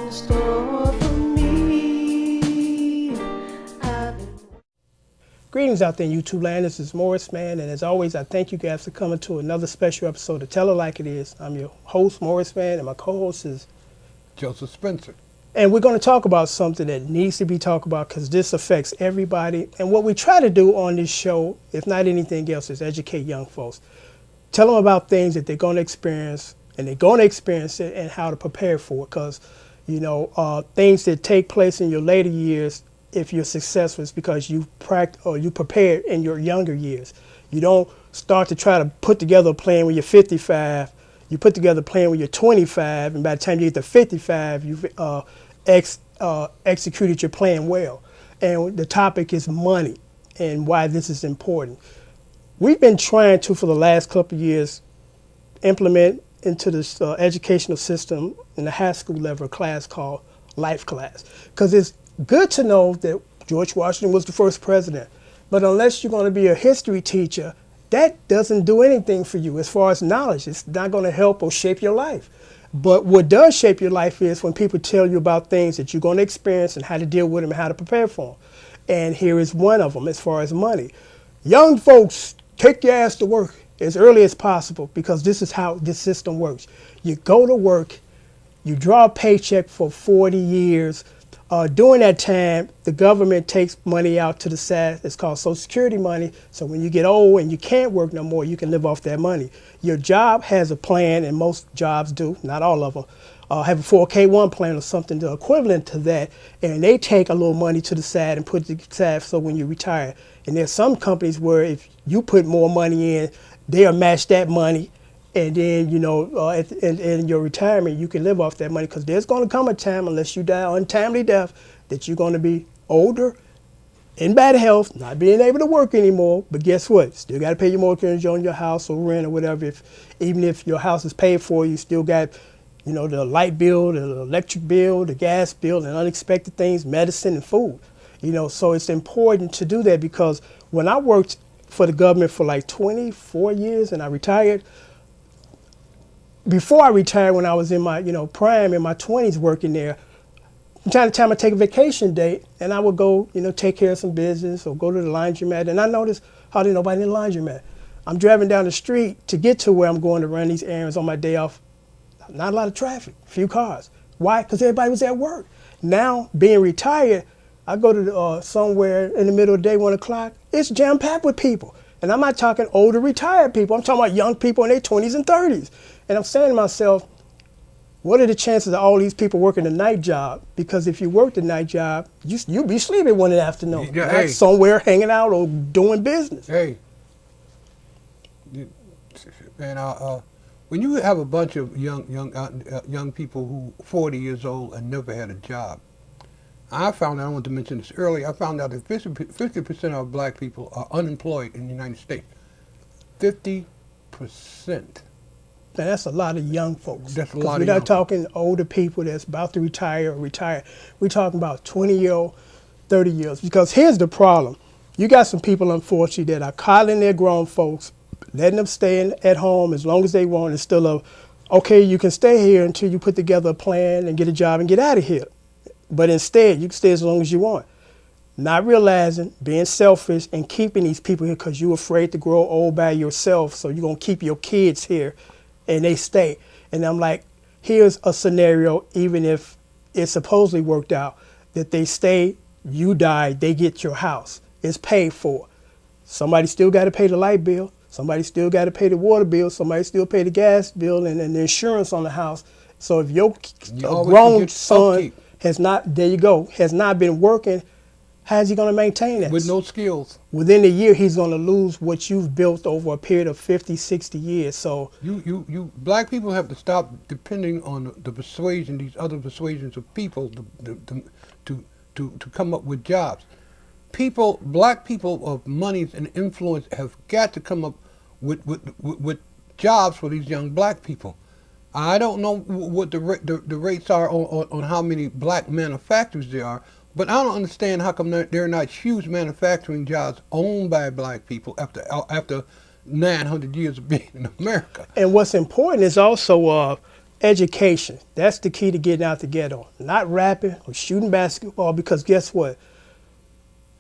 in store for me. Greetings out there in YouTube land. This is Morris, man, and as always, I thank you guys for coming to another special episode of Tell It Like It Is. I'm your host, Morris, man, and my co-host is Joseph Spencer. And we're going to talk about something that needs to be talked about because this affects everybody. And what we try to do on this show, if not anything else, is educate young folks. Tell them about things that they're going to experience, and they're going to experience it, and how to prepare for it. Because, you know, things that take place in your later years, if you're successful, is because you prepared in your younger years. You don't start to try to put together a plan when you're 55. You put together a plan when you're 25, and by the time you get to 55, you've executed your plan well. And the topic is money and why this is important. We've been trying to, for the last couple of years, implement into this educational system in the high school level a class called Life Class. Because it's good to know that George Washington was the first president. But unless you're going to be a history teacher, that doesn't do anything for you as far as knowledge. It's not going to help or shape your life. But what does shape your life is when people tell you about things that you're going to experience and how to deal with them and how to prepare for them. And here is one of them as far as money. Young folks, take your ass to work as early as possible because this is how this system works. You go to work, you draw a paycheck for 40 years. During that time, the government takes money out to the side. It's called Social Security money. So when you get old and you can't work no more, you can live off that money. Your job has a plan, and most jobs do, not all of them, have a 4K1 plan or something equivalent to that, and they take a little money to the side and put it to the side so when you retire. And there's some companies where if you put more money in, they'll match that money. And then, you know, in your retirement, you can live off that money because there's going to come a time, unless you die untimely death, that you're going to be older, in bad health, not being able to work anymore. But guess what? Still got to pay your mortgage on your house or rent or whatever. Even if your house is paid for, you still got, you know, the light bill, the electric bill, the gas bill, and unexpected things, medicine and food. You know, so it's important to do that because when I worked for the government for like 24 years and I retired, before I retired, when I was in my, prime, in my 20s working there, from time to time I take a vacation day and I would go, take care of some business or go to the laundromat. And I noticed hardly nobody in the laundromat. I'm driving down the street to get to where I'm going to run these errands on my day off. Not a lot of traffic, few cars. Why? Because everybody was at work. Now, being retired, I go to somewhere in the middle of the day, 1 o'clock, it's jam-packed with people. And I'm not talking older retired people. I'm talking about young people in their 20s and 30s. And I'm saying to myself, what are the chances of all these people working a night job? Because if you work the night job, you'd be sleeping one in the afternoon, yeah, not hey, somewhere hanging out or doing business. Hey, and when you have a bunch of young people who 40 years old and never had a job, I found out, I wanted to mention this earlier, I found out that 50% of black people are unemployed in the United States. 50%. Now that's a lot of young folks. That's a lot We're of not talking older people that's about to retire or retire. We're talking about 20-year-old, 30-year-olds. Because here's the problem. You got some people, unfortunately, that are coddling their grown folks, letting them stay at home as long as they want, and still okay, you can stay here until you put together a plan and get a job and get out of here. But instead, you can stay as long as you want. Not realizing, being selfish, and keeping these people here because you're afraid to grow old by yourself, so you're going to keep your kids here, and they stay. And I'm like, here's a scenario, even if it's supposedly worked out, that they stay, you die, they get your house. It's paid for. Somebody still got to pay the light bill. Somebody still got to pay the water bill. Somebody still pay the gas bill and the insurance on the house. So if your grown son has not been working, how's he going to maintain that? With no skills. Within a year, he's going to lose what you've built over a period of 50, 60 years. So you black people have to stop depending on the persuasion, these other persuasions of people to come up with jobs. Black people of money and influence have got to come up with jobs for these young black people. I don't know what the rates are on how many black manufacturers there are, but I don't understand how come there are not huge manufacturing jobs owned by black people after 900 years of being in America. And what's important is also education. That's the key to getting out the ghetto. Not rapping or shooting basketball, because guess what?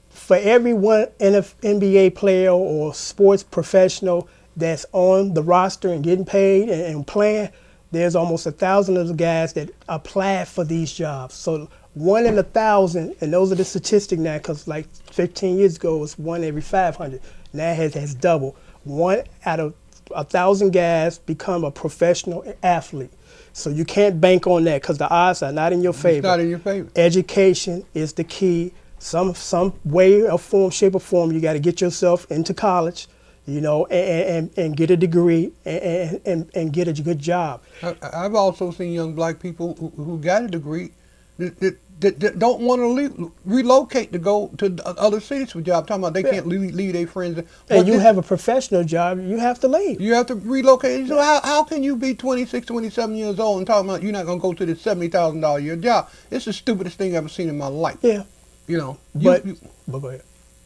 For every one NBA player or sports professional that's on the roster and getting paid and playing, there's almost 1,000 of the guys that apply for these jobs. So 1 in 1,000, and those are the statistics now, because like 15 years ago it was 1 every 500. Now it has doubled. 1 out of 1,000 guys become a professional athlete. So you can't bank on that, because the odds are not in your favor. It's not in your favor. Education is the key. Some way or form, shape or form, you got to get yourself into college, you know, and get a degree and get a good job. I've also seen young black people who got a degree that don't want to relocate to go to other cities for jobs. Talking about they can't leave their friends. And you have a professional job, you have to leave. You have to relocate. So how can you be 26, 27 years old and talking about you're not going to go to this $70,000 a year job? It's the stupidest thing I've ever seen in my life. Yeah. You know. But go ahead.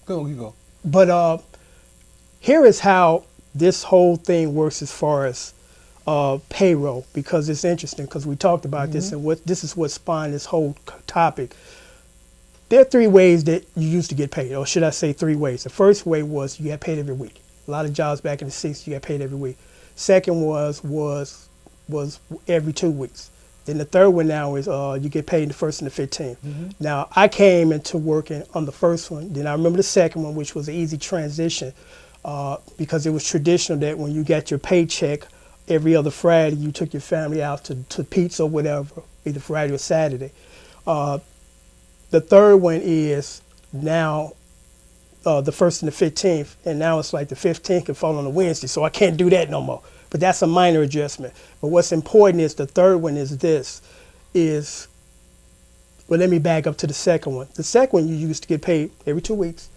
Go, you go. But here is how this whole thing works as far as payroll, because it's interesting, because we talked about this, and this is what spawned this whole topic. There are 3 ways that you used to get paid, or should I say 3 ways. The first way was you got paid every week. A lot of jobs back in the 60s, you got paid every week. Second was every 2 weeks. Then the third one now is you get paid the 1st and the 15th. Now, I came into working on the first one. Then I remember the second one, which was an easy transition, because it was traditional that when you got your paycheck every other Friday, you took your family out to pizza or whatever, either Friday or Saturday. The third one is now the 1st and the 15th, and now it's like the 15th can fall on a Wednesday, so I can't do that no more. But that's a minor adjustment. But what's important is the third one is well, let me back up to the second one. The second one, you used to get paid every 2 weeks.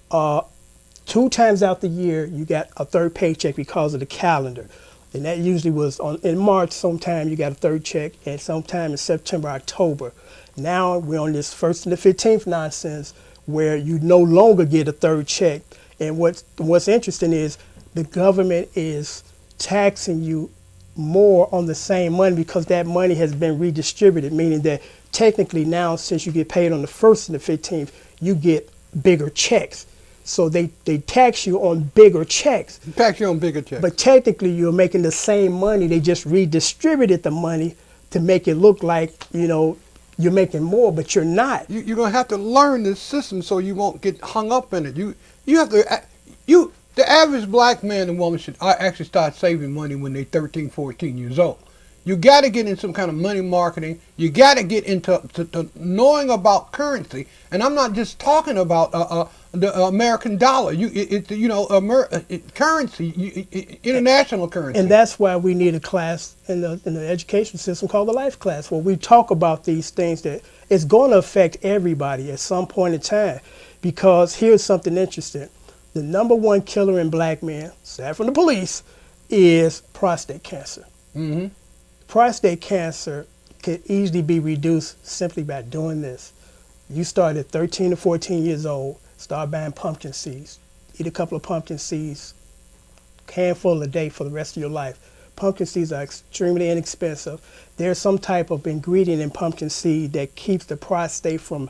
2 times out the year, you got a third paycheck because of the calendar. And that usually was in March sometime, you got a third check, and sometime in September, October. Now we're on this 1st and the 15th nonsense where you no longer get a third check. And what's interesting is the government is taxing you more on the same money, because that money has been redistributed, meaning that technically now, since you get paid on the 1st and the 15th, you get bigger checks. So they tax you on bigger checks. Tax you on bigger checks. But technically you're making the same money. They just redistributed the money to make it look like, you know, you're making more, but you're not. You're going to have to learn this system so you won't get hung up in it. You have to, the average black man and woman should actually start saving money when they're 13, 14 years old. You got to get in some kind of money marketing. You got to get into to knowing about currency. And I'm not just talking about the American dollar. Currency, international currency. And that's why we need a class in the education system called the life class, where we talk about these things that it's going to affect everybody at some point in time. Because here's something interesting. The #1 killer in black men, aside from the police, is prostate cancer. Prostate cancer could easily be reduced simply by doing this. You start at 13 to 14 years old, start buying pumpkin seeds. Eat a couple of pumpkin seeds, handful a day for the rest of your life. Pumpkin seeds are extremely inexpensive. There's some type of ingredient in pumpkin seed that keeps the prostate from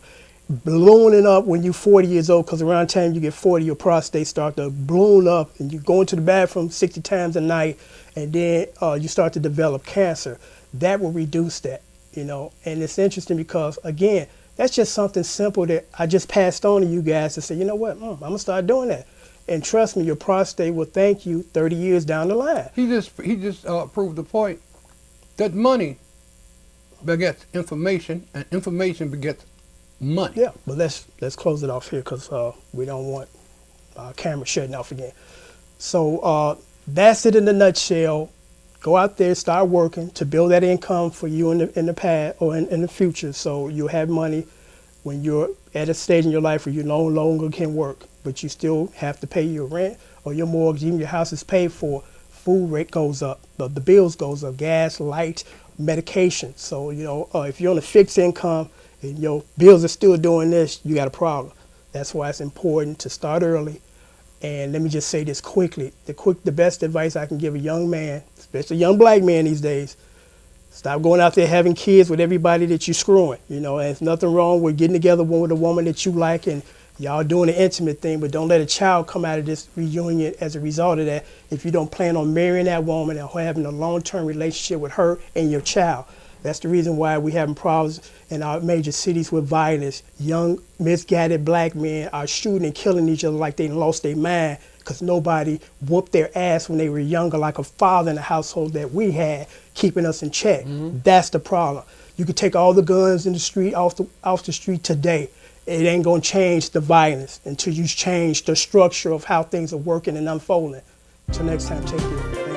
ballooning up when you're 40 years old, because around the time you get 40, your prostate starts to balloon up and you go into the bathroom 60 times a night, and then you start to develop cancer. That will reduce that, you know. And it's interesting because, again, that's just something simple that I just passed on to you guys to say, you know what, I'm going to start doing that. And trust me, your prostate will thank you 30 years down the line. He just proved the point that money begets information, and information begets money. Yeah, but let's close it off here, because we don't want our camera shutting off again. So that's it in a nutshell. Go out there, start working to build that income for you in the past or in the future, so you'll have money when you're at a stage in your life where you no longer can work, but you still have to pay your rent or your mortgage. Even your house is paid for. Food rate goes up, the bills goes up, gas, light, medication. So, you know, if you're on a fixed income and your bills are still doing this, you got a problem. That's why it's important to start early. And let me just say this quickly. The best advice I can give a young man, especially a young black man these days, Stop going out there having kids with everybody that you're screwing. You know, and there's nothing wrong with getting together with a woman that you like and y'all doing an intimate thing, but don't let a child come out of this reunion as a result of that if you don't plan on marrying that woman or having a long-term relationship with her and your child. That's the reason why we're having problems in our major cities with violence. Young, misguided black men are shooting and killing each other like they lost their mind because nobody whooped their ass when they were younger, like a father in the household that we had, keeping us in check. That's the problem. You could take all the guns in the street off the street today. It ain't gonna change the violence until you change the structure of how things are working and unfolding. Until next time, take care.